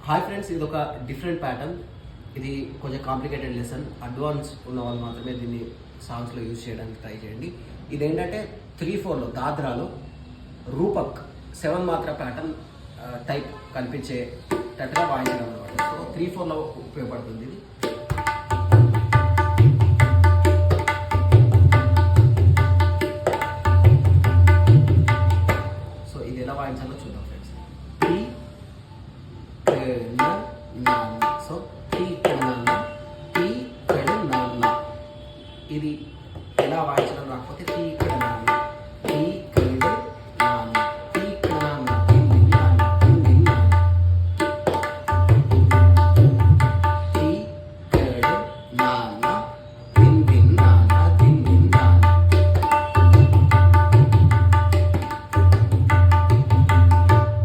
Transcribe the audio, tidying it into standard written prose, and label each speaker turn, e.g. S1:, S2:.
S1: Hi friends, ఇది ఒక different pattern. ఇది కొంచెం కాంప్లికేటెడ్ లెసన్. అడ్వాన్స్ ఉన్న వాళ్ళు మాత్రమే దీన్ని సాంగ్స్లో యూజ్ చేయడానికి ట్రై చేయండి. ఇదేంటంటే 3/4లో దాద్రాలో రూపక్ 7 మాత్ర ప్యాటర్న్ టైప్ కనిపించేటట్టుగా వాయించడం అనమాట. సో 3/4లో ఉపయోగపడుతుంది ఇది. సో ఇది ఎలా వాయించాలో చూద్దాం ఫ్రెండ్స్. సో టీ ఇది